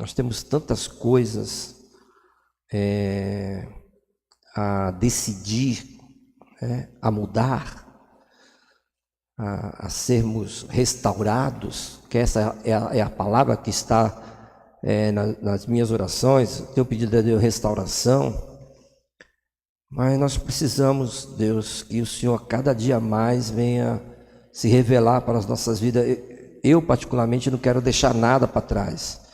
Nós temos tantas coisas a decidir, a mudar, a sermos restaurados, que essa é a palavra que está nas minhas orações. Tenho pedido a Deus restauração, mas nós precisamos, Deus, que o Senhor cada dia mais venha se revelar para as nossas vidas. Eu particularmente não quero deixar nada para trás.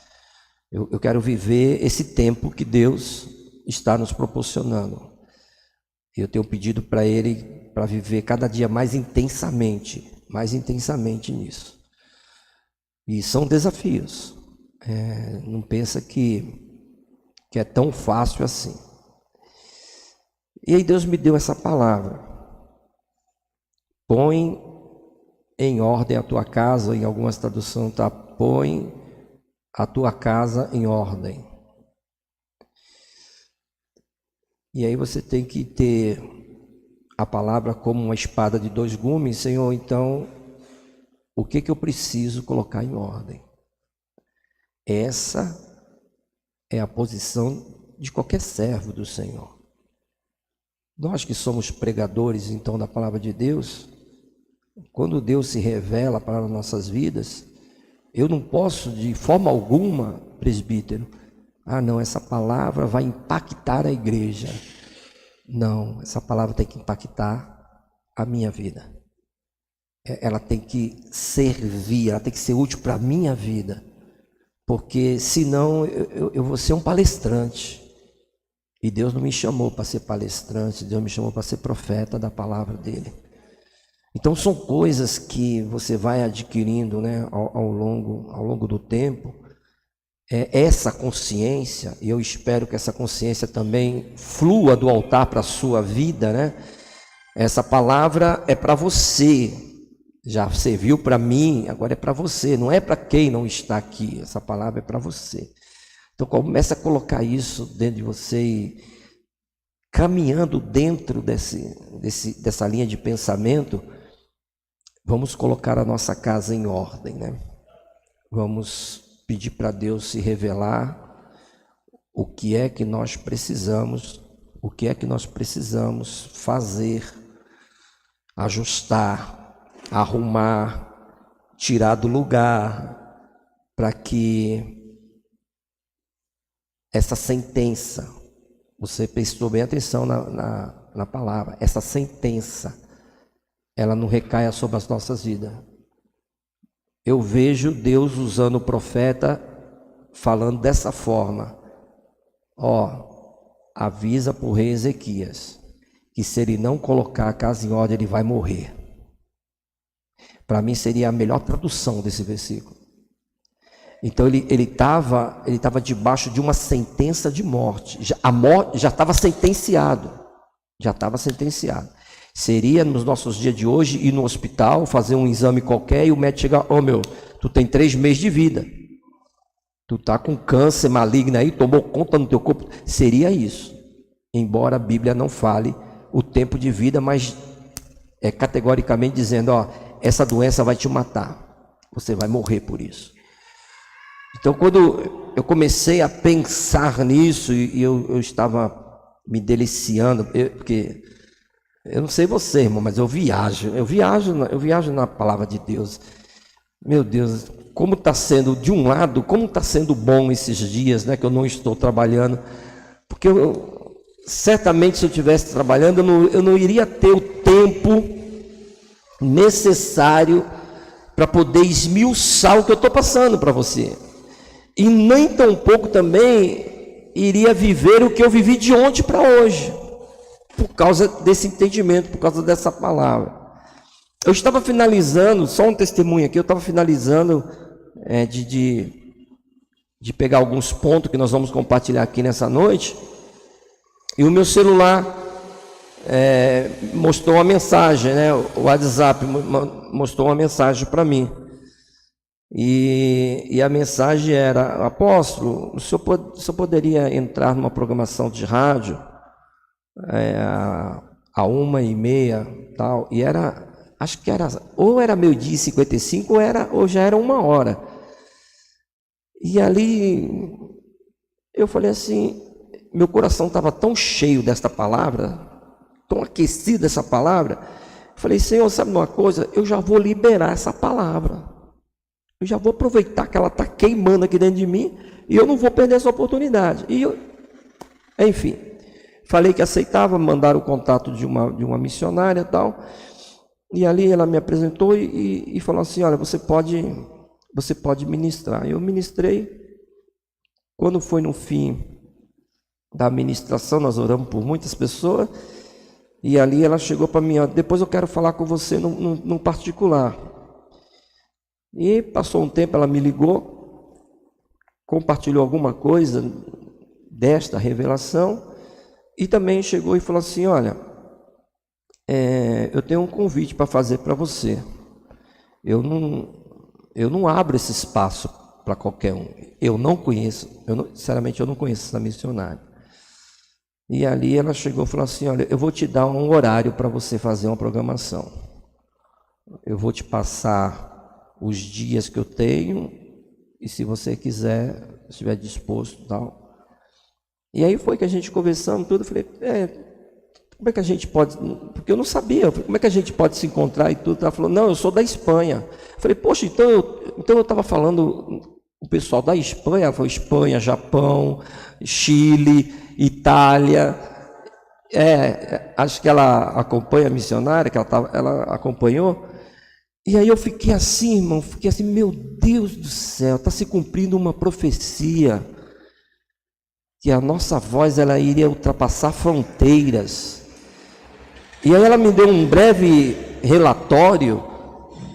Eu quero viver esse tempo que Deus está nos proporcionando. Eu tenho pedido para Ele para viver cada dia mais intensamente nisso. E são desafios. Não pensa que é tão fácil assim. E aí Deus me deu essa palavra. Põe em ordem a tua casa, em algumas traduções está, põe a tua casa em ordem. E aí você tem que ter a palavra como uma espada de dois gumes. Senhor, então, o que eu preciso colocar em ordem? Essa é a posição de qualquer servo do Senhor. Nós que somos pregadores, então, da palavra de Deus, quando Deus se revela para as nossas vidas, eu não posso de forma alguma, presbítero, não, essa palavra vai impactar a igreja. Não, essa palavra tem que impactar a minha vida. Ela tem que servir, ela tem que ser útil para a minha vida. Porque senão eu vou ser um palestrante. E Deus não me chamou para ser palestrante, Deus me chamou para ser profeta da palavra dele. Então são coisas que você vai adquirindo, ao longo do tempo. Essa consciência, e eu espero que essa consciência também flua do altar para a sua vida, Essa palavra é para você, já serviu para mim, agora é para você, não é para quem não está aqui, essa palavra é para você. Então começa a colocar isso dentro de você e caminhando dentro dessa linha de pensamento, vamos colocar a nossa casa em ordem, Vamos pedir para Deus se revelar o que é que nós precisamos, fazer, ajustar, arrumar, tirar do lugar, para que essa sentença, você prestou bem atenção na palavra, essa sentença, ela não recaia sobre as nossas vidas. Eu vejo Deus usando o profeta falando dessa forma. Avisa para o rei Ezequias que se ele não colocar a casa em ordem, ele vai morrer. Para mim seria a melhor tradução desse versículo. Então ele estava debaixo de uma sentença de morte. A morte já estava sentenciado. Seria nos nossos dias de hoje ir no hospital, fazer um exame qualquer e o médico chegar, tu tem 3 meses de vida. Tu tá com câncer maligno aí, tomou conta no teu corpo. Seria isso. Embora a Bíblia não fale o tempo de vida, mas categoricamente dizendo, essa doença vai te matar. Você vai morrer por isso. Então quando eu comecei a pensar nisso e eu estava me deliciando, porque eu não sei você, irmão, mas eu viajo na palavra de Deus. Meu Deus, como está sendo, de um lado, como está sendo bom esses dias, que eu não estou trabalhando, porque certamente se eu estivesse trabalhando, eu não iria ter o tempo necessário para poder esmiuçar o que eu estou passando para você. E nem tão pouco também iria viver o que eu vivi de ontem para hoje, por causa desse entendimento, por causa dessa palavra. Eu estava finalizando, só um testemunho aqui, eu estava finalizando de pegar alguns pontos que nós vamos compartilhar aqui nessa noite, e o meu celular mostrou uma mensagem, o WhatsApp mostrou uma mensagem para mim, e a mensagem era: apóstolo, o senhor poderia entrar numa programação de rádio a 1h30 tal, e acho que era, ou era 12h55 ou já era 1h. E ali Eu falei assim, meu coração estava tão cheio desta palavra, tão aquecido dessa palavra. Falei, Senhor, sabe uma coisa? Eu já vou liberar essa palavra. Eu já vou aproveitar que ela está queimando aqui dentro de mim e eu não vou perder essa oportunidade. Enfim, falei que aceitava, mandaram o contato de uma missionária e tal. E ali ela me apresentou e falou assim, olha, você pode ministrar. Eu ministrei. Quando foi no fim da ministração, nós oramos por muitas pessoas, e ali ela chegou para mim, depois eu quero falar com você no particular. E passou um tempo, ela me ligou, compartilhou alguma coisa desta revelação, e também chegou e falou assim, olha, eu tenho um convite para fazer para você. Eu não abro esse espaço para qualquer um. Eu não conheço, sinceramente eu não conheço essa missionária. E ali ela chegou e falou assim, olha, eu vou te dar um horário para você fazer uma programação. Eu vou te passar os dias que eu tenho, e se você quiser, estiver disposto e tal. E aí foi que a gente conversamos tudo, eu falei, como é que a gente pode, porque eu não sabia, como é que a gente pode se encontrar e tudo. Ela falou, não, eu sou da Espanha. Eu falei, poxa, então eu estava falando, o pessoal da Espanha, ela falou Espanha, Japão, Chile, Itália, acho que ela acompanha a missionária, que ela acompanhou. E aí eu fiquei assim, irmão, meu Deus do céu, está se cumprindo uma profecia, que a nossa voz ela iria ultrapassar fronteiras. E aí ela me deu um breve relatório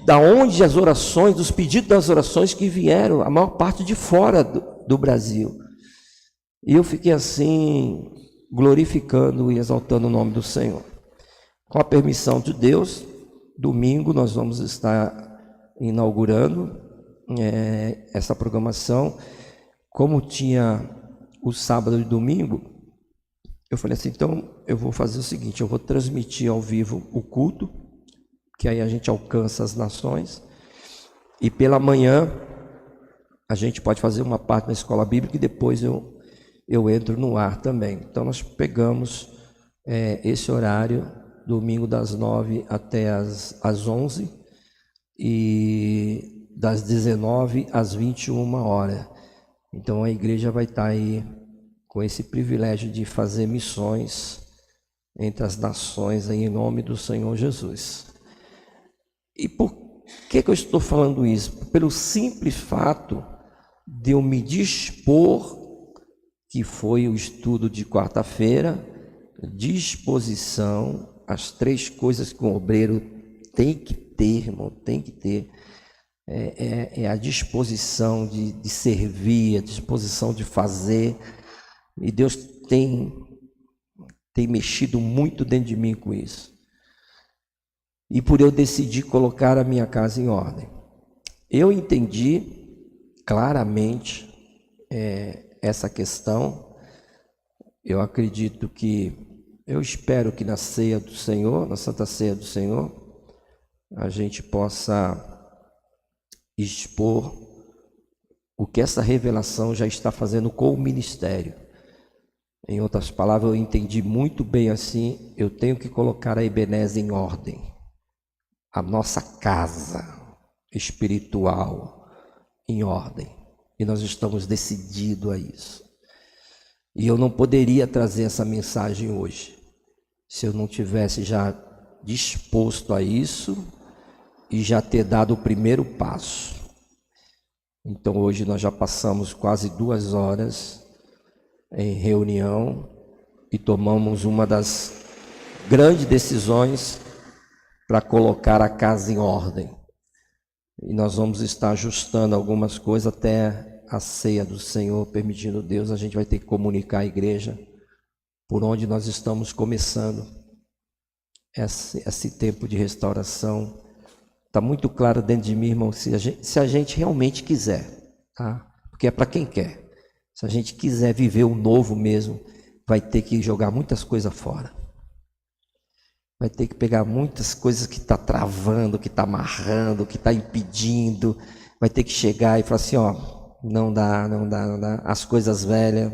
da onde as orações, dos pedidos das orações que vieram, a maior parte de fora do Brasil. E eu fiquei assim, glorificando e exaltando o nome do Senhor. Com a permissão de Deus, domingo nós vamos estar inaugurando essa programação. Como tinha o sábado e domingo, eu falei assim, então eu vou fazer o seguinte, eu vou transmitir ao vivo o culto, que aí a gente alcança as nações, e pela manhã a gente pode fazer uma parte na escola bíblica e depois eu entro no ar também. Então nós pegamos esse horário, domingo das 9 até as 11 e das 19 às 21 horas. Então a igreja vai estar aí com esse privilégio de fazer missões entre as nações em nome do Senhor Jesus. E por que eu estou falando isso? Pelo simples fato de eu me dispor, que foi o estudo de quarta-feira, disposição, as 3 coisas que um obreiro tem que ter, irmão, tem que ter. A disposição de servir, a disposição de fazer. E Deus tem mexido muito dentro de mim com isso. E por eu decidir colocar a minha casa em ordem. Eu entendi claramente essa questão. Eu acredito eu espero que na ceia do Senhor, na Santa Ceia do Senhor, a gente possa expor o que essa revelação já está fazendo com o ministério. Em outras palavras, eu entendi muito bem assim, eu tenho que colocar a Ebenezer em ordem, a nossa casa espiritual em ordem, e nós estamos decididos a isso. E eu não poderia trazer essa mensagem hoje, se eu não tivesse já disposto a isso, e já ter dado o primeiro passo. Então hoje nós já passamos quase 2 horas em reunião e tomamos uma das grandes decisões para colocar a casa em ordem. E nós vamos estar ajustando algumas coisas até a ceia do Senhor, permitindo Deus, a gente vai ter que comunicar à igreja por onde nós estamos começando esse tempo de restauração. Está muito claro dentro de mim, irmão, se a gente realmente quiser, tá? Porque é para quem quer. Se a gente quiser viver o novo mesmo, vai ter que jogar muitas coisas fora. Vai ter que pegar muitas coisas que está travando, que está amarrando, que está impedindo. Vai ter que chegar e falar assim, ó, não dá. As coisas velhas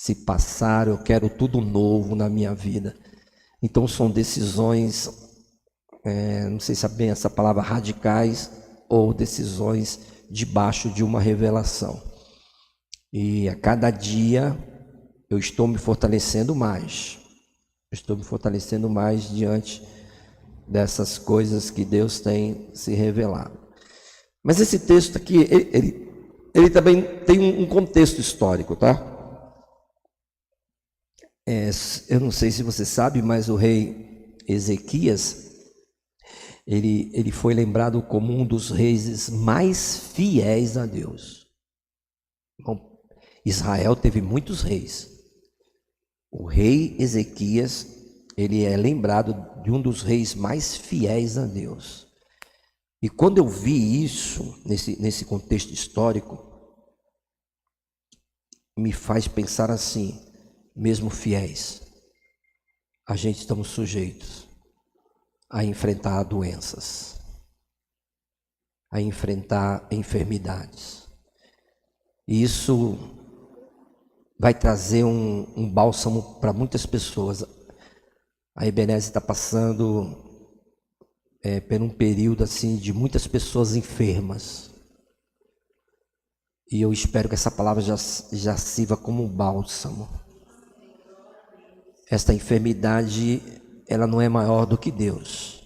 se passar, eu quero tudo novo na minha vida. Então são decisões, não sei se é bem essa palavra, radicais, ou decisões debaixo de uma revelação. E a cada dia eu estou me fortalecendo mais. Estou me fortalecendo mais diante dessas coisas que Deus tem se revelado. Mas esse texto aqui, ele também tem um contexto histórico, tá? Eu não sei se você sabe, mas o rei Ezequias, ele foi lembrado como um dos reis mais fiéis a Deus. Bom, Israel teve muitos reis. O rei Ezequias, ele é lembrado de um dos reis mais fiéis a Deus. E quando eu vi isso, nesse contexto histórico, me faz pensar assim, mesmo fiéis, a gente estamos sujeitos a enfrentar doenças, a enfrentar enfermidades. E isso vai trazer um bálsamo para muitas pessoas. A Ebenezer está passando por um período assim de muitas pessoas enfermas. E eu espero que essa palavra já sirva como um bálsamo. Esta enfermidade, ela não é maior do que Deus.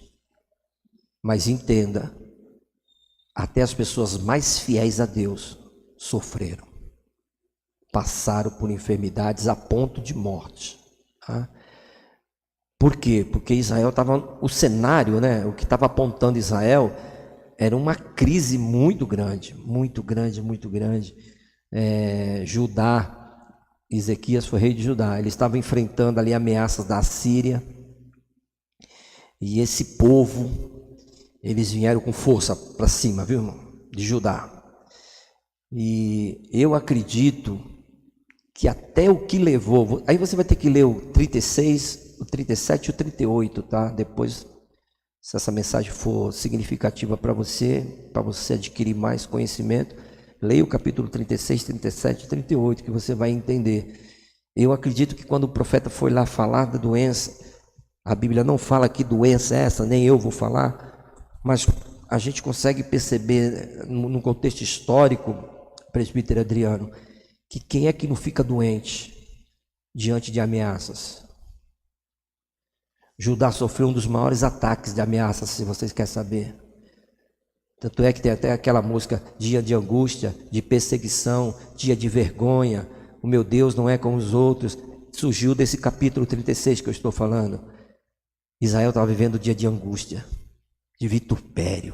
Mas entenda, até as pessoas mais fiéis a Deus sofreram. Passaram por enfermidades a ponto de morte. Tá? Por quê? Porque Israel estava... O cenário, né? O que estava apontando Israel era uma crise muito grande, muito grande, muito grande. Judá, Ezequias foi rei de Judá, ele estava enfrentando ali ameaças da Síria, e esse povo, eles vieram com força para cima, viu, irmão? De Judá. E eu acredito que até o que levou, aí você vai ter que ler o 36, o 37 e o 38, tá? Depois, se essa mensagem for significativa para você adquirir mais conhecimento, leia o capítulo 36, 37 e 38, que você vai entender. Eu acredito que quando o profeta foi lá falar da doença, a Bíblia não fala que doença é essa, nem eu vou falar, mas a gente consegue perceber, no contexto histórico, presbítero Adriano, que quem é que não fica doente diante de ameaças? Judá sofreu um dos maiores ataques de ameaças, se vocês querem saber. Tanto é que tem até aquela música, dia de angústia, de perseguição, dia de vergonha, o meu Deus não é como os outros. Surgiu desse capítulo 36 que eu estou falando. Israel estava vivendo dia de angústia, de vitupério,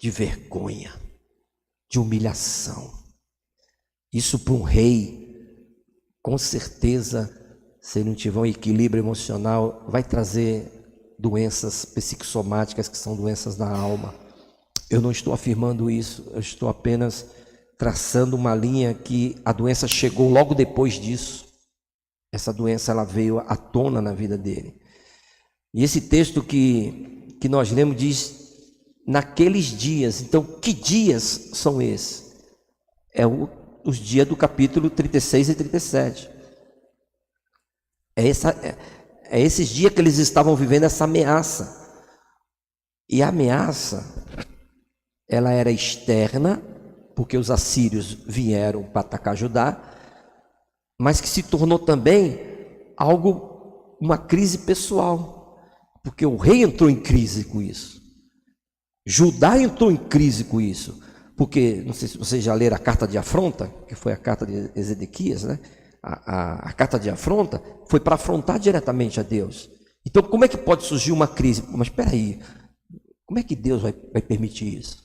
de vergonha, de humilhação. Isso para um rei, com certeza, se ele não tiver um equilíbrio emocional, vai trazer doenças psicossomáticas, que são doenças da alma. Eu não estou afirmando isso, eu estou apenas traçando uma linha que a doença chegou logo depois disso. Essa doença, ela veio à tona na vida dele. E esse texto que nós lemos diz, naqueles dias. Então, que dias são esses? Os dias do capítulo 36 e 37. É esses dias que eles estavam vivendo essa ameaça. E a ameaça, ela era externa, porque os assírios vieram para atacar Judá, mas que se tornou também uma crise pessoal, porque o rei entrou em crise com isso. Judá entrou em crise com isso, porque, não sei se vocês já leram a carta de afronta, que foi a carta de Ezequias, né? A carta de afronta foi para afrontar diretamente a Deus. Então, como é que pode surgir uma crise? Mas espera aí, como é que Deus vai permitir isso?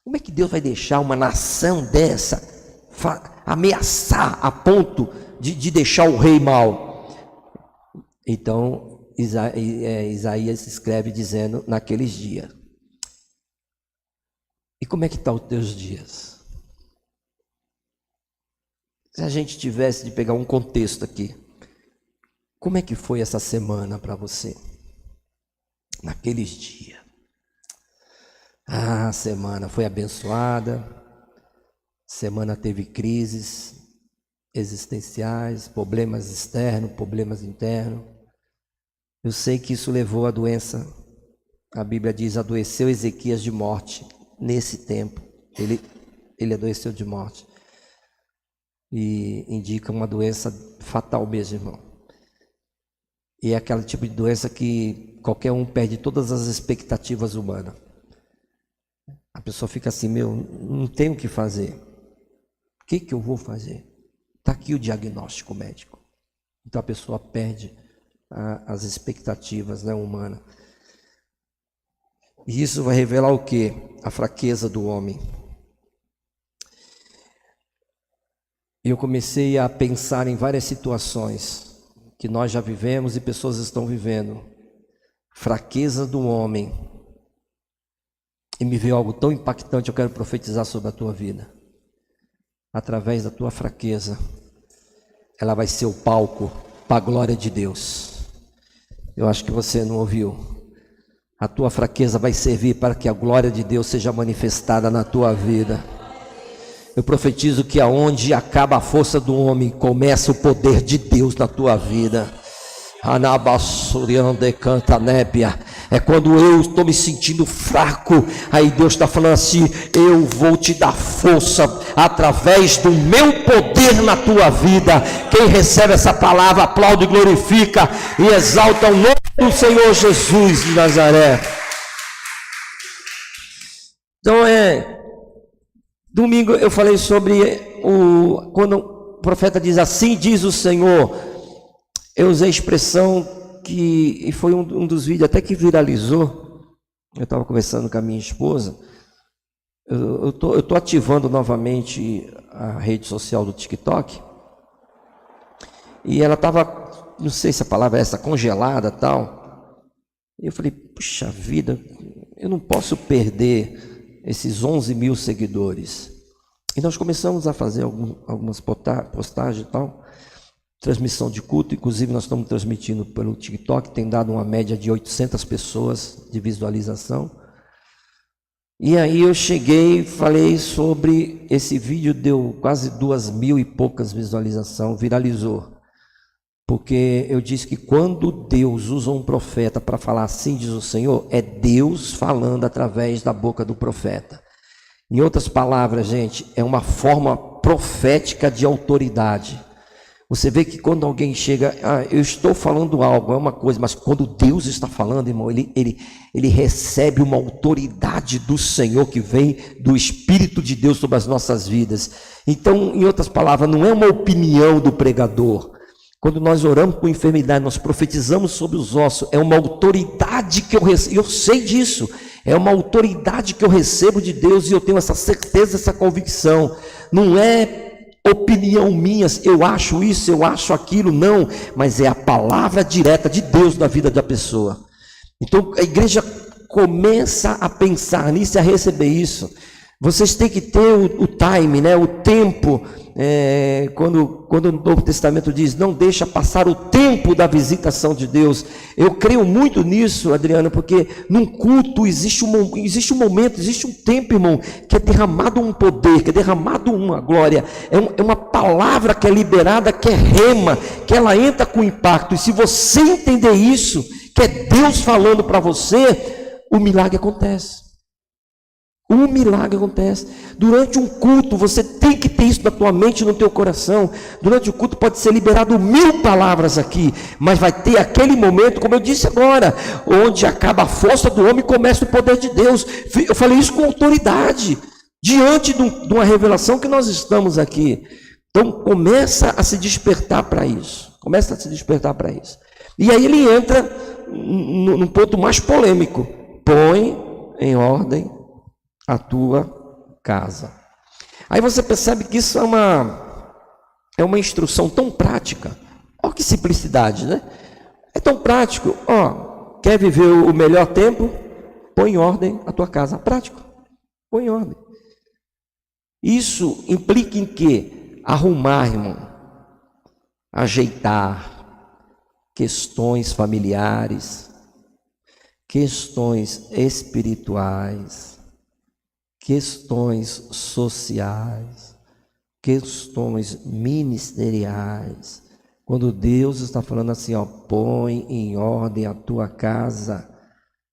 Como é que Deus vai deixar uma nação dessa ameaçar a ponto de deixar o rei mal? Então, Isaías escreve dizendo, naqueles dias. E como é que estão os teus dias? Se a gente tivesse de pegar um contexto aqui, como é que foi essa semana para você? Naqueles dias. A semana foi abençoada, semana teve crises, existenciais, problemas externos, problemas internos. Eu sei que isso levou à doença. A Bíblia diz: adoeceu Ezequias de morte. Nesse tempo, ele adoeceu de morte. E indica uma doença fatal mesmo, irmão. E é aquele tipo de doença que qualquer um perde todas as expectativas humanas. A pessoa fica assim: meu, não tenho o que fazer. O que eu vou fazer? Está aqui o diagnóstico médico. Então a pessoa perde as expectativas, né, humanas. E isso vai revelar o quê? A fraqueza do homem. E eu comecei a pensar em várias situações que nós já vivemos e pessoas estão vivendo. Fraqueza do homem. E me veio algo tão impactante, eu quero profetizar sobre a tua vida. Através da tua fraqueza, ela vai ser o palco para a glória de Deus. Eu acho que você não ouviu. A tua fraqueza vai servir para que a glória de Deus seja manifestada na tua vida. Eu profetizo que aonde acaba a força do homem, começa o poder de Deus na tua vida. É quando eu estou me sentindo fraco, aí Deus está falando assim: eu vou te dar força através do meu poder na tua vida. Quem recebe essa palavra aplaude, glorifica e exalta o nome do Senhor Jesus de Nazaré. Então domingo eu falei sobre quando o profeta diz: assim diz o Senhor. Eu usei a expressão e foi um dos vídeos até que viralizou. Eu estava conversando com a minha esposa. Eu tô ativando novamente a rede social do TikTok. E ela estava, não sei se a palavra é essa, congelada e tal. E eu falei: puxa vida, eu não posso perder esses 11 mil seguidores. E nós começamos a fazer algumas postagens e tal. Transmissão de culto, inclusive nós estamos transmitindo pelo TikTok, tem dado uma média de 800 pessoas de visualização. E aí eu cheguei e falei sobre esse vídeo, deu quase 2.000 e poucas visualizações, viralizou. Porque eu disse que quando Deus usa um profeta para falar assim diz o Senhor, é Deus falando através da boca do profeta. Em outras palavras, gente, é uma forma profética de autoridade. Você vê que quando alguém chega, eu estou falando algo, é uma coisa, mas quando Deus está falando, irmão, ele recebe uma autoridade do Senhor que vem do Espírito de Deus sobre as nossas vidas. Então, em outras palavras, não é uma opinião do pregador. Quando nós oramos com enfermidade, nós profetizamos sobre os ossos, é uma autoridade que eu recebo, eu sei disso, é uma autoridade que eu recebo de Deus e eu tenho essa certeza, essa convicção. Não é opinião minha, eu acho isso, eu acho aquilo, não, mas é a palavra direta de Deus na vida da pessoa. Então a igreja começa a pensar nisso e a receber isso. Vocês têm que ter o time, né? O tempo, quando o Novo Testamento diz, não deixa passar o tempo da visitação de Deus. Eu creio muito nisso, Adriano, porque num culto existe um momento, existe um tempo, irmão, que é derramado um poder, que é derramado uma glória, é uma palavra que é liberada, que é rema, que ela entra com impacto, e se você entender isso, que é Deus falando para você, o milagre acontece. Um milagre acontece. Durante um culto, você tem que ter isso na tua mente e no teu coração. Durante o culto pode ser liberado 1000 palavras aqui, mas vai ter aquele momento, como eu disse agora, onde acaba a força do homem e começa o poder de Deus. Eu falei isso com autoridade, diante de uma revelação que nós estamos aqui. Então começa a se despertar para isso. Começa a se despertar para isso. E aí ele entra num ponto mais polêmico. Põe em ordem a tua casa. Aí você percebe que isso é uma instrução tão prática. Olha que simplicidade, né? É tão prático. Quer viver o melhor tempo? Põe em ordem a tua casa. Prático. Põe em ordem. Isso implica em quê? Arrumar, irmão. Ajeitar questões familiares, questões espirituais, questões sociais, questões ministeriais. Quando Deus está falando assim, ó, põe em ordem a tua casa,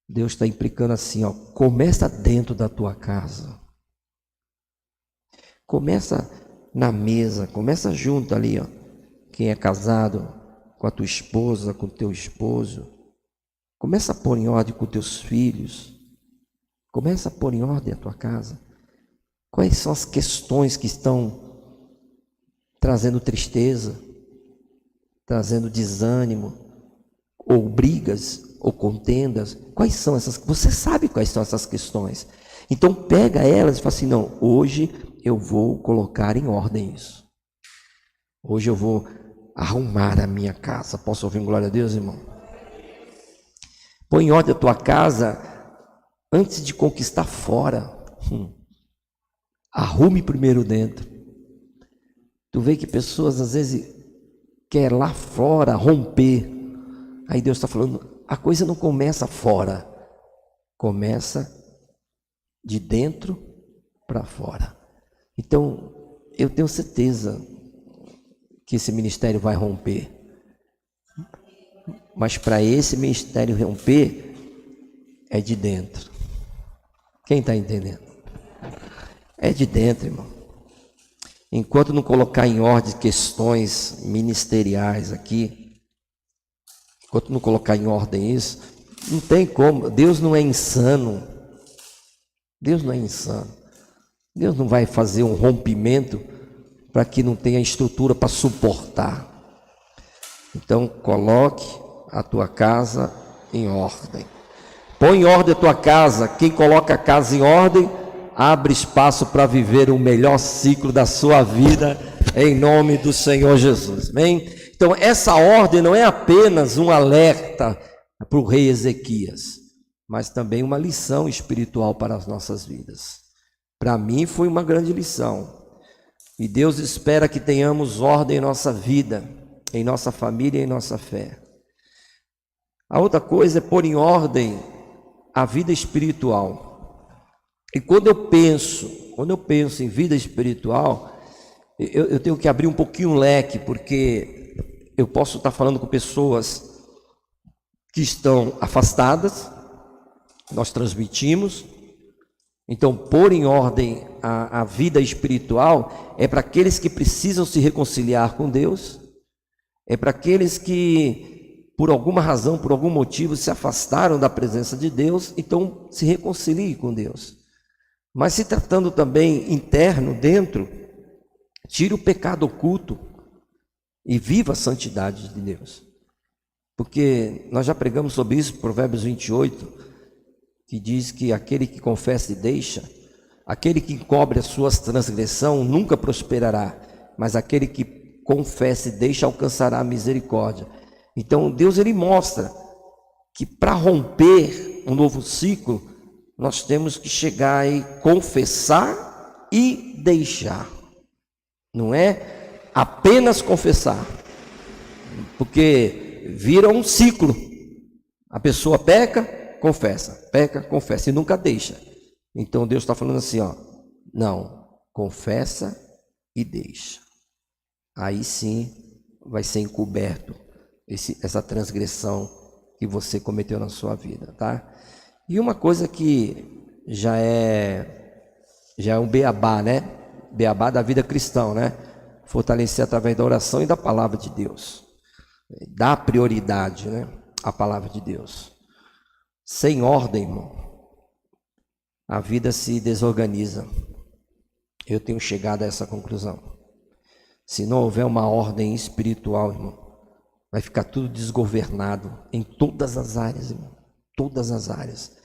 Deus está implicando assim, ó, começa dentro da tua casa. Começa na mesa, começa junto ali, ó. Quem é casado com a tua esposa, com o teu esposo, começa a pôr em ordem com teus filhos. Começa a pôr em ordem a tua casa. Quais são as questões que estão trazendo tristeza, trazendo desânimo, ou brigas, ou contendas? Quais são essas? Você sabe quais são essas questões. Então pega elas e fala assim, não, hoje eu vou colocar em ordem isso. Hoje eu vou arrumar a minha casa. Posso ouvir glória a Deus, irmão? Põe em ordem a tua casa antes de conquistar fora. Arrume primeiro dentro. Tu vê que pessoas às vezes querem lá fora romper. Aí Deus está falando, a coisa não começa fora. Começa de dentro para fora. Então, eu tenho certeza que esse ministério vai romper. Mas para esse ministério romper, é de dentro. Quem está entendendo? É de dentro, irmão. Enquanto não colocar em ordem questões ministeriais aqui, enquanto não colocar em ordem isso, não tem como. Deus não é insano. Deus não é insano. Deus não vai fazer um rompimento para que não tenha estrutura para suportar. Então, coloque a tua casa em ordem. Põe em ordem a tua casa. Quem coloca a casa em ordem, abre espaço para viver o melhor ciclo da sua vida, em nome do Senhor Jesus. Amém? Então, essa ordem não é apenas um alerta para o rei Ezequias, mas também uma lição espiritual para as nossas vidas. Para mim foi uma grande lição. E Deus espera que tenhamos ordem em nossa vida, em nossa família e em nossa fé. A outra coisa é pôr em ordem a vida espiritual. E quando eu penso em vida espiritual, eu tenho que abrir um pouquinho o leque, porque eu posso estar falando com pessoas que estão afastadas, nós transmitimos. Então, pôr em ordem a vida espiritual é para aqueles que precisam se reconciliar com Deus, é para aqueles que, por alguma razão, por algum motivo, se afastaram da presença de Deus, então se reconciliem com Deus. Mas se tratando também interno, dentro, tire o pecado oculto e viva a santidade de Deus. Porque nós já pregamos sobre isso, Provérbios 28, que diz que aquele que confessa e deixa, aquele que encobre as suas transgressões nunca prosperará, mas aquele que confessa e deixa alcançará a misericórdia. Então Deus ele mostra que para romper um novo ciclo, nós temos que chegar e confessar e deixar. Não é apenas confessar, porque vira um ciclo. A pessoa peca, confessa e nunca deixa. Então Deus está falando assim, ó, não, confessa e deixa. Aí sim vai ser encoberto essa transgressão que você cometeu na sua vida, tá? E uma coisa que já é um beabá, né? Beabá da vida cristã, né? Fortalecer através da oração e da palavra de Deus. Dá prioridade, né? À palavra de Deus. Sem ordem, irmão, a vida se desorganiza. Eu tenho chegado a essa conclusão. Se não houver uma ordem espiritual, irmão, vai ficar tudo desgovernado em todas as áreas, irmão, todas as áreas.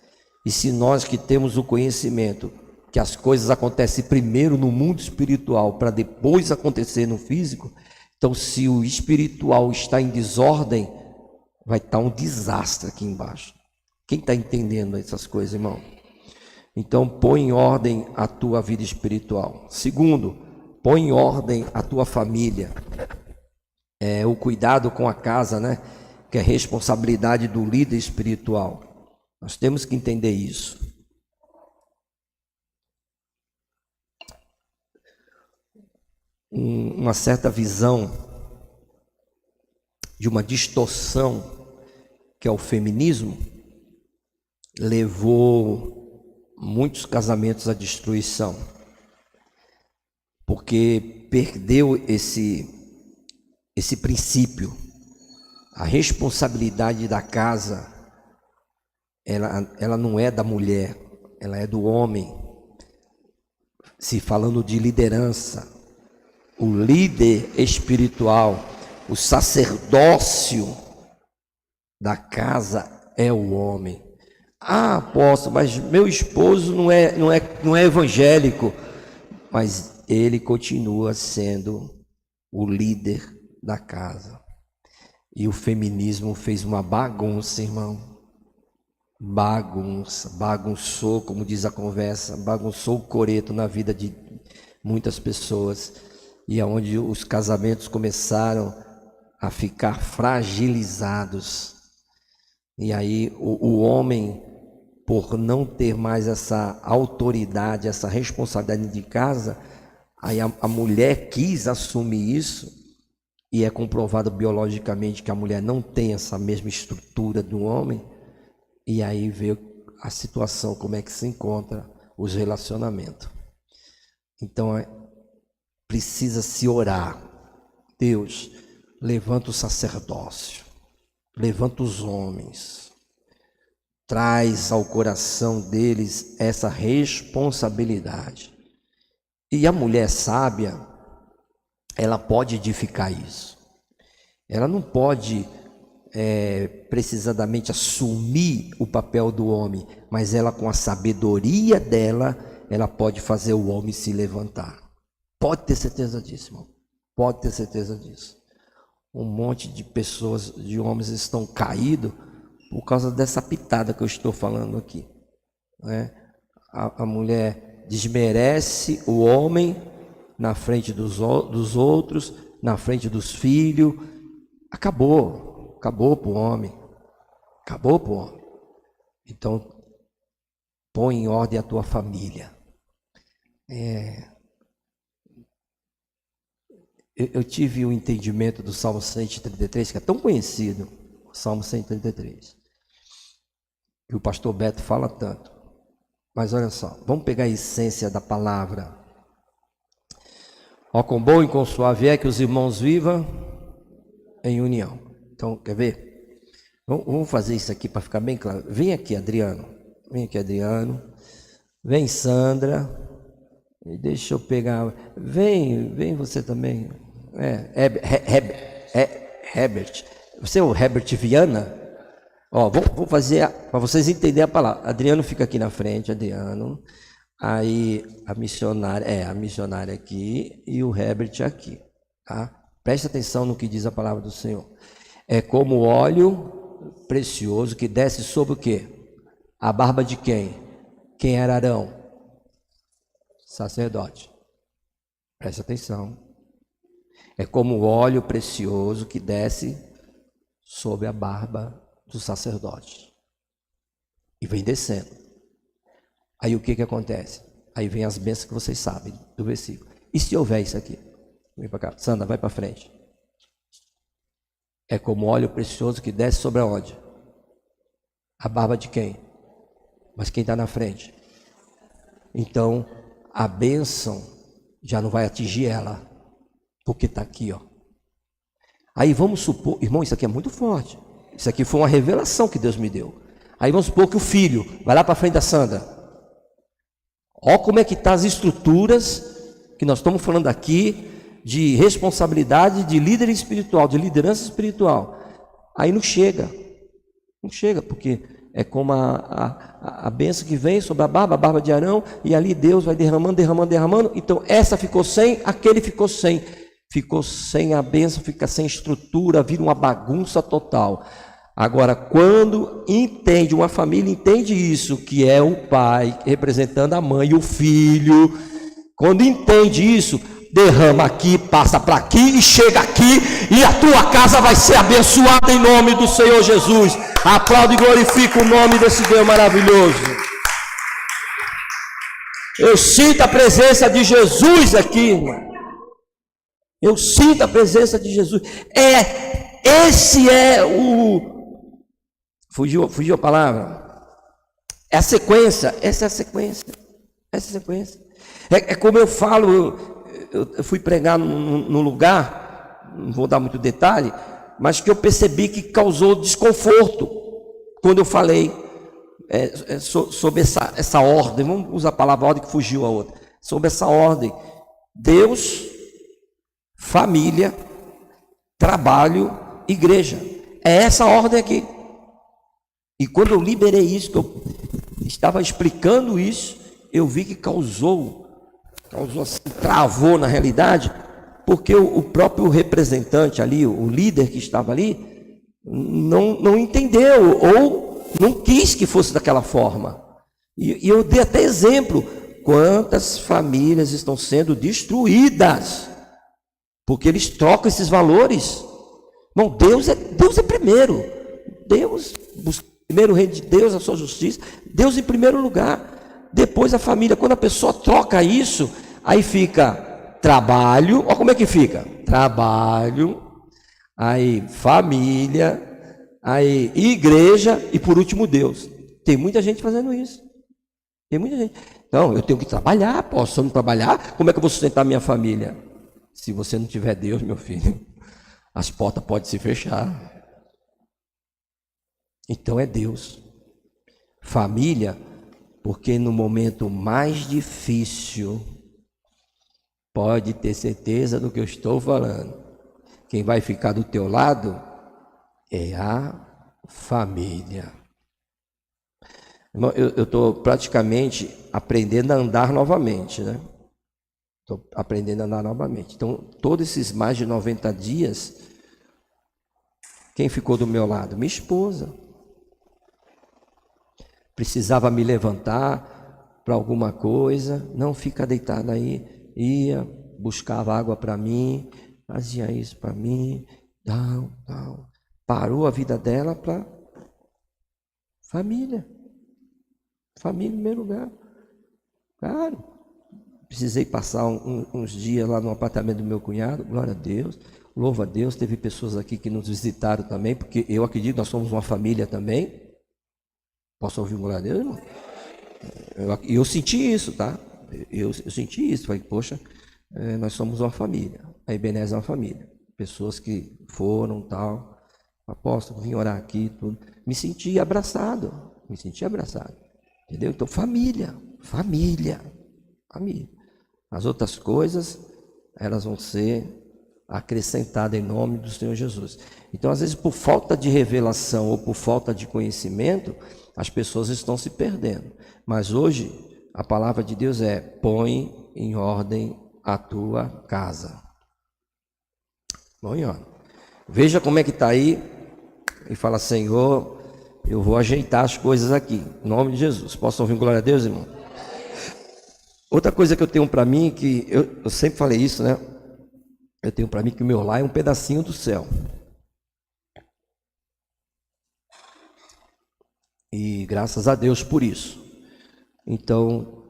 E se nós que temos o conhecimento que as coisas acontecem primeiro no mundo espiritual para depois acontecer no físico, então se o espiritual está em desordem, vai estar um desastre aqui embaixo. Quem está entendendo essas coisas, irmão? Então, põe em ordem a tua vida espiritual. Segundo, põe em ordem a tua família. O cuidado com a casa, né? Que é responsabilidade do líder espiritual. Nós temos que entender isso. uma certa visão de uma distorção que é o feminismo, levou muitos casamentos à destruição, porque perdeu esse princípio. A responsabilidade da casa, ela não é da mulher, ela é do homem. Se falando de liderança, o líder espiritual, o sacerdócio da casa é o homem. Ah, apóstolo, mas meu esposo não é evangélico, mas ele continua sendo o líder da casa. E o feminismo fez uma bagunça, irmão. Bagunçou, como diz a conversa, bagunçou o coreto na vida de muitas pessoas. E é onde os casamentos começaram a ficar fragilizados. E aí o homem, por não ter mais essa autoridade, essa responsabilidade de casa, aí a mulher quis assumir isso, e é comprovado biologicamente que a mulher não tem essa mesma estrutura do homem, e aí veio a situação, como é que se encontra os relacionamentos. Então precisa se orar. Deus, levanta o sacerdócio, levanta os homens, traz ao coração deles essa responsabilidade. E a mulher sábia, ela pode edificar isso. Ela não pode precisadamente assumir o papel do homem, mas ela, com a sabedoria dela, ela pode fazer o homem se levantar. Pode ter certeza disso, irmão. Pode ter certeza disso. Um monte de pessoas, de homens, estão caídos por causa dessa pitada que eu estou falando aqui, né? A mulher desmerece o homem na frente dos outros, na frente dos filhos. Acabou para o homem. Acabou para o homem. Então, põe em ordem a tua família. Eu tive o entendimento do Salmo 133, que é tão conhecido, o Salmo 133, que o pastor Beto fala tanto. Mas olha só, vamos pegar a essência da palavra. Ó, quão bom e quão suave é que os irmãos vivam em união. Então, quer ver? Vamos fazer isso aqui para ficar bem claro. Vem aqui, Adriano. Vem aqui, Adriano. Vem, Sandra. E deixa eu pegar. Vem você também. Herbert. Você é o Herbert Viana? Ó, vou fazer para vocês entenderem a palavra. Adriano fica aqui na frente, Adriano. Aí a missionária aqui e o Herbert aqui, tá? Preste atenção no que diz a palavra do Senhor. É como óleo precioso que desce sobre o quê? A barba de quem? Quem era Arão? Sacerdote. Preste atenção. É como óleo precioso que desce sobre a barba do sacerdote. E vem descendo. Aí o que acontece? Aí vem as bênçãos que vocês sabem do versículo. E se houver isso aqui? Vem para cá. Sandra, vai para frente. É como óleo precioso que desce sobre aonde? A barba de quem? Mas quem está na frente? Então, a bênção já não vai atingir ela, porque está aqui, ó. Aí vamos supor, irmão, isso aqui é muito forte. Isso aqui foi uma revelação que Deus me deu. Aí vamos supor que o filho vai lá para frente da Sandra. Ó como é que está as estruturas que nós estamos falando aqui de responsabilidade de líder espiritual, de liderança espiritual. Aí não chega, porque é como a bênção que vem sobre a barba de Arão, e ali Deus vai derramando. Então essa ficou sem, aquele ficou sem a bênção, fica sem estrutura, vira uma bagunça total. Agora, quando uma família entende isso, que é o pai representando a mãe e o filho, quando entende isso, derrama aqui, passa para aqui e chega aqui, e a tua casa vai ser abençoada em nome do Senhor Jesus. Aplaude e glorifica o nome desse Deus maravilhoso. Eu sinto a presença de Jesus aqui, irmão. Eu sinto a presença de Jesus. Esse é o... Fugiu a palavra. É a sequência. Essa é a sequência. Essa é a sequência. É como eu falo, eu fui pregar num lugar, não vou dar muito detalhe, mas que eu percebi que causou desconforto quando eu falei sobre essa ordem. Vamos usar a palavra ordem que fugiu a outra. Sobre essa ordem. Deus, família, trabalho, igreja. É essa ordem aqui. E quando eu liberei isso, que eu estava explicando isso, eu vi que causou assim, travou na realidade, porque o próprio representante ali, o líder que estava ali, não entendeu, ou não quis que fosse daquela forma. E eu dei até exemplo, quantas famílias estão sendo destruídas, porque eles trocam esses valores. Bom, Deus é primeiro. Deus, primeiro o reino de Deus, a sua justiça, Deus em primeiro lugar. Depois a família. Quando a pessoa troca isso, aí fica trabalho. Olha como é que fica: trabalho, aí família, aí igreja e por último Deus. Tem muita gente fazendo isso. Tem muita gente. Não, eu tenho que trabalhar. Posso, se eu não trabalhar, como é que eu vou sustentar minha família? Se você não tiver Deus, meu filho, as portas podem se fechar. Então é Deus. Família, porque no momento mais difícil, pode ter certeza do que eu estou falando, quem vai ficar do teu lado é a família. Irmão, eu estou praticamente aprendendo a andar novamente, né? Estou aprendendo a andar novamente. Então, todos esses mais de 90 dias, quem ficou do meu lado? Minha esposa. Precisava me levantar para alguma coisa, não fica deitada aí, ia, buscava água para mim, fazia isso para mim, tal. Parou a vida dela para família em primeiro lugar. Claro, precisei passar uns dias lá no apartamento do meu cunhado, glória a Deus, louva a Deus, teve pessoas aqui que nos visitaram também, porque eu acredito que nós somos uma família também. Posso ouvir um glória a Deus, irmão? Eu senti isso, tá? Eu senti isso. Falei, poxa, nós somos uma família. A Ebenezer é uma família. Pessoas que foram, tal. Apóstolo, vim orar aqui, tudo. Me senti abraçado. Entendeu? Então, família. As outras coisas, elas vão ser acrescentadas em nome do Senhor Jesus. Então, às vezes, por falta de revelação ou por falta de conhecimento, as pessoas estão se perdendo. Mas hoje, a palavra de Deus é: põe em ordem a tua casa. Põe em ordem. Veja como é que está aí e fala: Senhor, eu vou ajeitar as coisas aqui, em nome de Jesus. Posso ouvir glória a Deus, irmão? Outra coisa que eu tenho para mim, que eu sempre falei isso, né? Eu tenho para mim que o meu lar é um pedacinho do céu. E graças a Deus por isso. Então,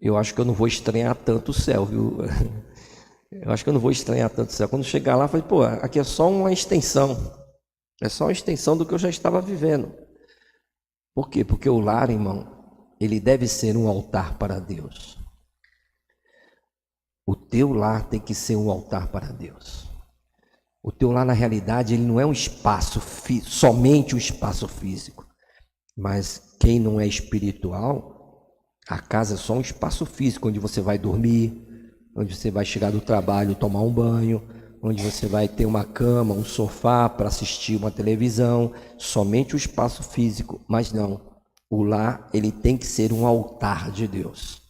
eu acho que eu não vou estranhar tanto o céu, viu? Eu acho que eu não vou estranhar tanto o céu. Quando chegar lá, eu falei, pô, aqui é só uma extensão. É só uma extensão do que eu já estava vivendo. Por quê? Porque o lar, irmão, ele deve ser um altar para Deus. O teu lar tem que ser um altar para Deus. O teu lar, na realidade, ele não é um espaço somente um espaço físico. Mas quem não é espiritual, a casa é só um espaço físico, onde você vai dormir, onde você vai chegar do trabalho, tomar um banho, onde você vai ter uma cama, um sofá para assistir uma televisão, somente o espaço físico. Mas não, o lar, ele tem que ser um altar de Deus.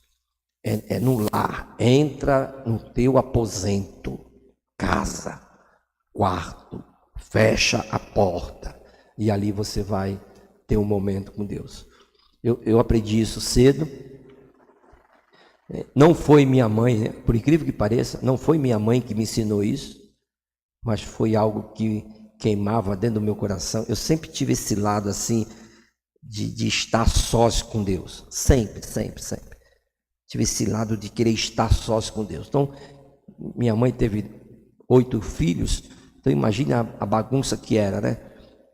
É no lar, entra no teu aposento, casa, quarto, fecha a porta e ali você vai ter um momento com Deus. Eu aprendi isso cedo. Não foi minha mãe, né? Por incrível que pareça, não foi minha mãe que me ensinou isso, mas foi algo que queimava dentro do meu coração. Eu sempre tive esse lado assim de estar sós com Deus, sempre. Tive esse lado de querer estar sós com Deus. Então, minha mãe teve 8 filhos, então imagine a bagunça que era, né?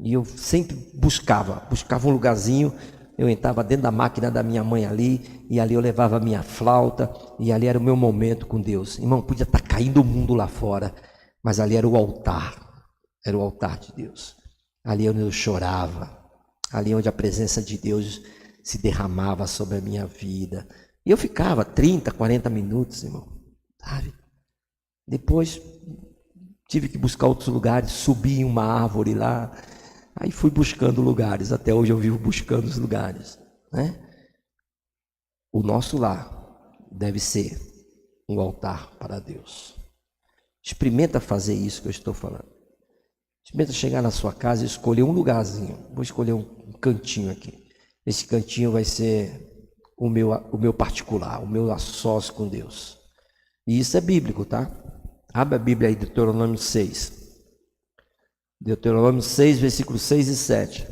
E eu sempre buscava um lugarzinho. Eu entrava dentro da máquina da minha mãe ali, e ali eu levava a minha flauta, e ali era o meu momento com Deus. Irmão, podia estar caindo o mundo lá fora, mas ali era o altar de Deus. Ali onde eu chorava, ali onde a presença de Deus se derramava sobre a minha vida. E eu ficava 30, 40 minutos, irmão, sabe? Depois tive que buscar outros lugares, subi em uma árvore lá. Aí fui buscando lugares, até hoje eu vivo buscando os lugares, né? O nosso lar deve ser um altar para Deus. Experimenta fazer isso que eu estou falando. Experimenta chegar na sua casa e escolher um lugarzinho. Vou escolher um cantinho aqui. Esse cantinho vai ser o meu particular, o meu a sós com Deus. E isso é bíblico, tá? Abre a Bíblia aí, Deuteronômio 6. Deuteronômio 6, versículos 6 e 7.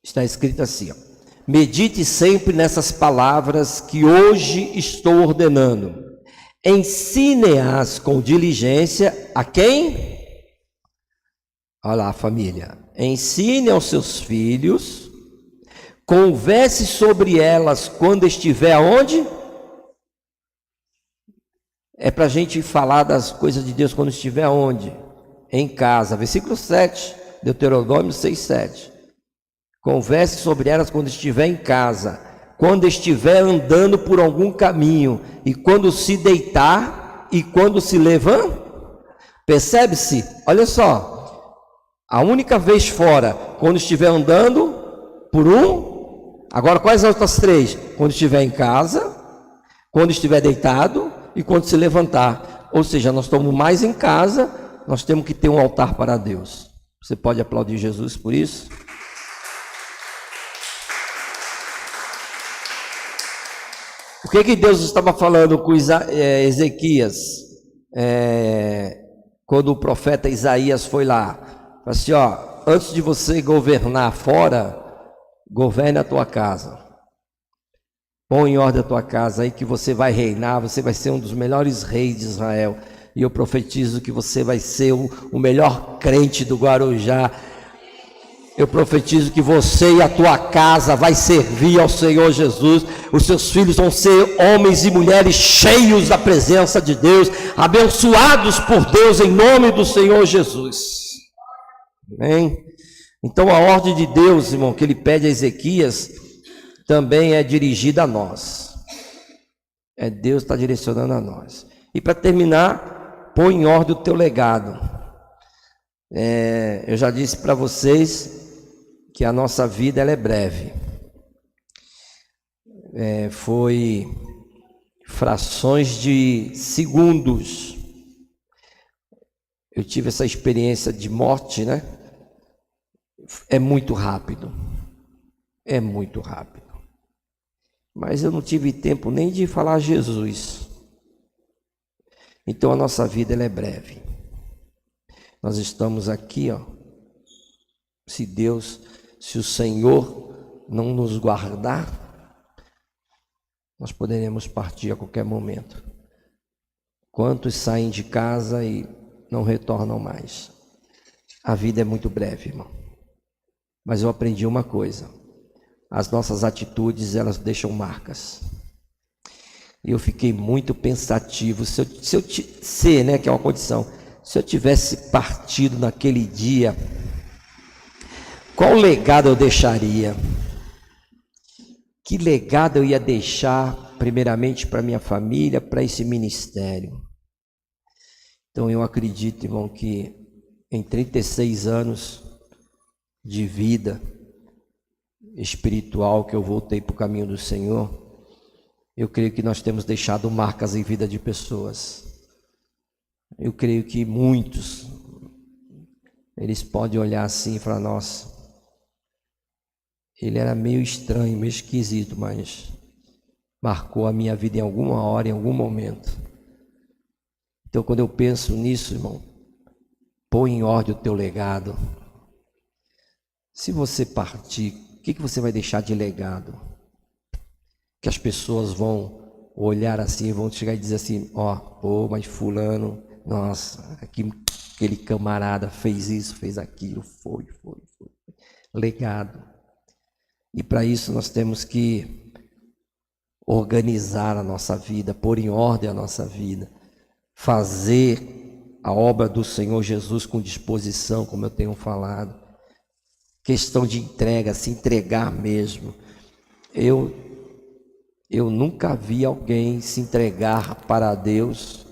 Está escrito assim, ó: medite sempre nessas palavras que hoje estou ordenando. Ensine-as com diligência a quem? Olha lá, família. Ensine aos seus filhos. Converse sobre elas quando estiver aonde? É para a gente falar das coisas de Deus quando estiver aonde? Em casa. Versículo 7, Deuteronômio 6, 7. Converse sobre elas quando estiver em casa, quando estiver andando por algum caminho, e quando se deitar e quando se levantar. Percebe-se? Olha só, a única vez fora, quando estiver andando por um. Agora, quais as outras 3? Quando estiver em casa, quando estiver deitado e quando se levantar. Ou seja, nós estamos mais em casa, nós temos que ter um altar para Deus. Você pode aplaudir Jesus por isso? O que Deus estava falando com Ezequias? Quando o profeta Isaías foi lá, falou assim, ó, antes de você governar fora, governe a tua casa. Põe em ordem a tua casa aí que você vai reinar, você vai ser um dos melhores reis de Israel. E eu profetizo que você vai ser o melhor crente do Guarujá. Eu profetizo que você e a tua casa vai servir ao Senhor Jesus. Os seus filhos vão ser homens e mulheres cheios da presença de Deus, abençoados por Deus em nome do Senhor Jesus. Amém? Então a ordem de Deus, irmão, que ele pede a Ezequias, também é dirigida a nós. Deus está direcionando a nós. E para terminar, põe em ordem o teu legado. Eu já disse para vocês que a nossa vida ela é breve. Foi frações de segundos. Eu tive essa experiência de morte, né? É muito rápido. É muito rápido. Mas eu não tive tempo nem de falar a Jesus. Então a nossa vida ela é breve. Nós estamos aqui, ó. Se o Senhor não nos guardar, nós poderemos partir a qualquer momento. Quantos saem de casa e não retornam mais? A vida é muito breve, irmão. Mas eu aprendi uma coisa: as nossas atitudes, elas deixam marcas. E eu fiquei muito pensativo, que é uma condição, se eu tivesse partido naquele dia, qual legado eu deixaria? Que legado eu ia deixar, primeiramente, para minha família, para esse ministério? Então eu acredito, irmão, que em 36 anos de vida espiritual que eu voltei para o caminho do Senhor, eu creio que nós temos deixado marcas em vida de pessoas. Eu creio que muitos, eles podem olhar assim e falar, nossa, ele era meio estranho, meio esquisito, mas marcou a minha vida em alguma hora, em algum momento. Então quando eu penso nisso, irmão, põe em ordem o teu legado. Se você partir, o que você vai deixar de legado? que as pessoas vão olhar assim, vão chegar e dizer assim, pô, mas fulano, nossa, aquele camarada fez isso, fez aquilo, foi. Legado. E para isso nós temos que organizar a nossa vida, pôr em ordem a nossa vida, fazer a obra do Senhor Jesus com disposição, como eu tenho falado. Questão de entrega, se entregar mesmo. Eu nunca vi alguém se entregar para Deus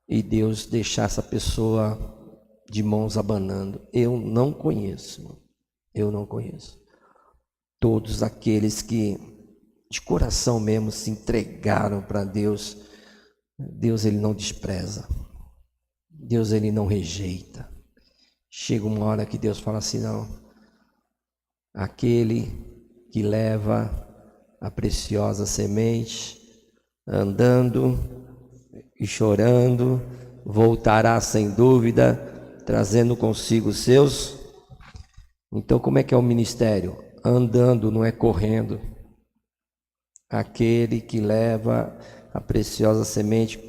e Deus deixar essa pessoa de mãos abanando. Eu não conheço. Todos aqueles que de coração mesmo se entregaram para Deus, Deus ele não despreza. Deus ele não rejeita. Chega uma hora que Deus fala assim, não, aquele que leva a preciosa semente, andando e chorando, voltará sem dúvida, trazendo consigo os seus. Então como é que é o ministério? Andando, não é correndo. Aquele que leva a preciosa semente,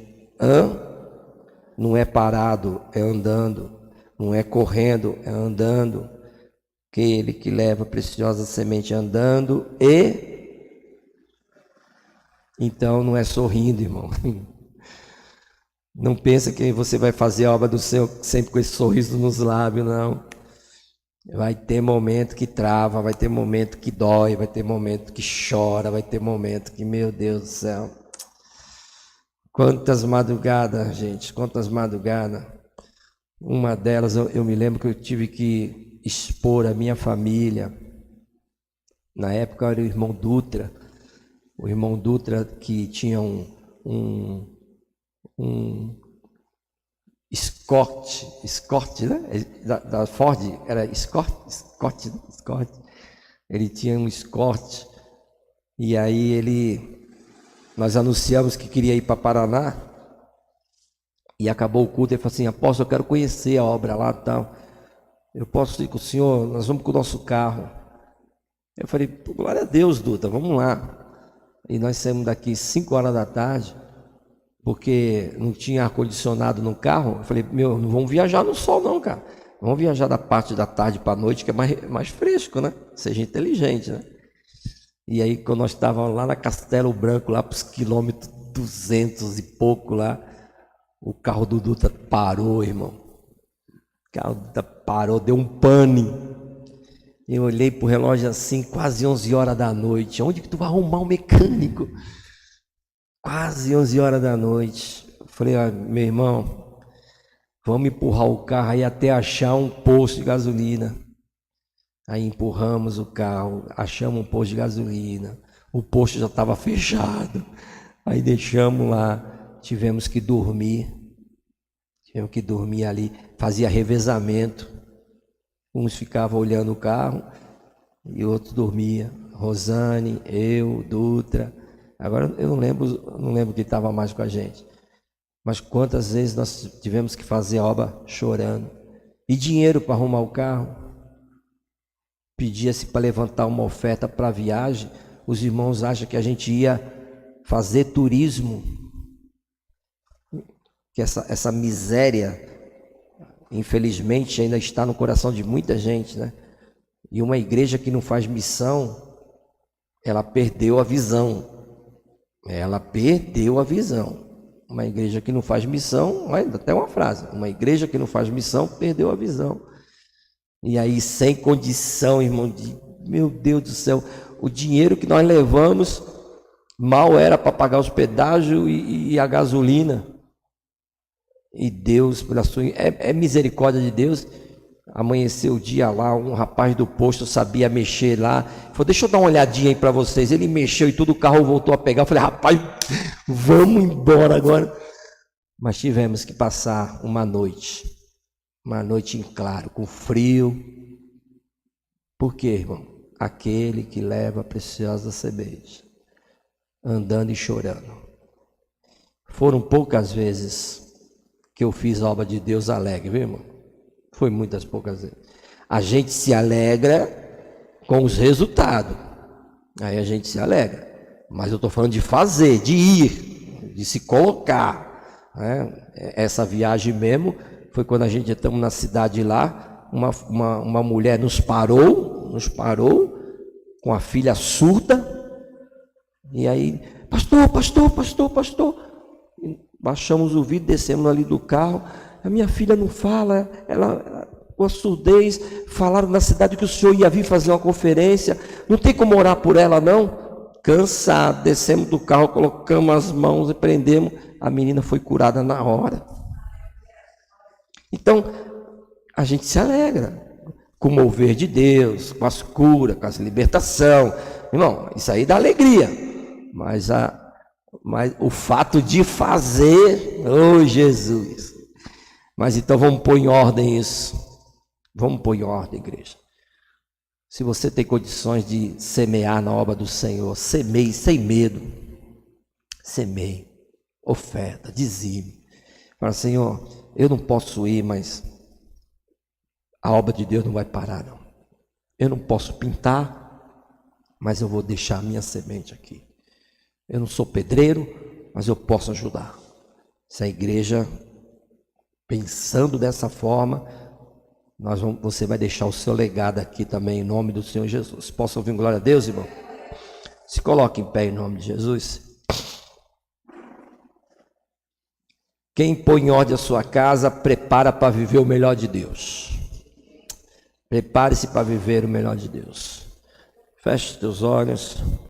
não é parado, é andando. Não é correndo, é andando. Aquele que leva a preciosa semente andando então não é sorrindo, irmão. Não pensa que você vai fazer a obra do Senhor sempre com esse sorriso nos lábios, não. Vai ter momento que trava, vai ter momento que dói, vai ter momento que chora, vai ter momento que, meu Deus do céu. Quantas madrugadas, gente, quantas madrugadas. Uma delas eu me lembro que eu tive que expor a minha família. Na época era o irmão Dutra que tinha um Escort, né? Da Ford, era Escort. Ele tinha um Escort e aí nós anunciamos que queria ir para Paraná e acabou o culto. Ele falou assim, apóstolo, eu quero conhecer a obra lá e tal. Eu posso ir com o senhor? Nós vamos com o nosso carro. Eu falei, glória a Deus, Dutra, vamos lá. E nós saímos daqui 5 horas da tarde, porque não tinha ar-condicionado no carro. Eu falei, não vamos viajar no sol não, cara. Vamos viajar da parte da tarde para a noite, que é mais fresco, né? Seja inteligente, né? E aí, quando nós estávamos lá na Castelo Branco, lá para os quilômetros 200 e pouco lá, o carro do Dutra parou, irmão. O carro do Dutra parou, deu um pane. Eu olhei para o relógio assim, quase 11 horas da noite. Onde que tu vai arrumar um mecânico? Quase 11 horas da noite. Eu falei, meu irmão, vamos empurrar o carro aí até achar um posto de gasolina. Aí empurramos o carro, achamos um posto de gasolina. O posto já estava fechado. Aí deixamos lá, tivemos que dormir ali, fazia revezamento. Uns ficavam olhando o carro e outros dormia. Rosane, eu, Dutra. Agora eu não lembro quem estava mais com a gente. Mas quantas vezes nós tivemos que fazer a obra chorando. E dinheiro para arrumar o carro. Pedia-se para levantar uma oferta para a viagem. Os irmãos acham que a gente ia fazer turismo. Que essa miséria, infelizmente, ainda está no coração de muita gente, né? E uma igreja que não faz missão, ela perdeu a visão. Uma igreja que não faz missão, olha, até uma frase, uma igreja que não faz missão perdeu a visão. E aí, sem condição, irmão, meu Deus do céu, o dinheiro que nós levamos mal era para pagar os pedágios e a gasolina. E Deus, pela sua misericórdia de Deus, amanheceu o dia lá, um rapaz do posto sabia mexer lá, falou, deixa eu dar uma olhadinha aí para vocês. Ele mexeu e tudo, o carro voltou a pegar. Eu falei, rapaz, vamos embora agora. Mas tivemos que passar uma noite em claro, com frio. Por quê, irmão? Aquele que leva a preciosa semente, andando e chorando. Foram poucas vezes que eu fiz a obra de Deus alegre, viu, irmão? Foi muitas poucas vezes. A gente se alegra com os resultados. Aí a gente se alegra. Mas eu estou falando de fazer, de ir, de se colocar, né? Essa viagem mesmo foi quando a gente estamos na cidade lá, uma mulher nos parou com a filha surda, e aí, pastor, baixamos o vidro, descemos ali do carro, a minha filha não fala, ela com a surdez, falaram na cidade que o senhor ia vir fazer uma conferência, não tem como orar por ela não? Cansado, descemos do carro, colocamos as mãos e prendemos, a menina foi curada na hora. Então, a gente se alegra com o mover de Deus, com as curas, com as libertação. Irmão, isso aí dá alegria. Mas o fato de fazer, oh Jesus. Mas então vamos pôr em ordem isso. Vamos pôr em ordem, igreja. Se você tem condições de semear na obra do Senhor, semeie sem medo. Semeie, oferta, dizime. Fala, Senhor, eu não posso ir, mas a obra de Deus não vai parar, não. Eu não posso pintar, mas eu vou deixar a minha semente aqui. Eu não sou pedreiro, mas eu posso ajudar. Se a igreja, pensando dessa forma, você vai deixar o seu legado aqui também, em nome do Senhor Jesus. Posso ouvir glória a Deus, irmão? Se coloque em pé em nome de Jesus. Quem põe em ordem a sua casa, prepara para viver o melhor de Deus. Prepare-se para viver o melhor de Deus. Feche os teus olhos.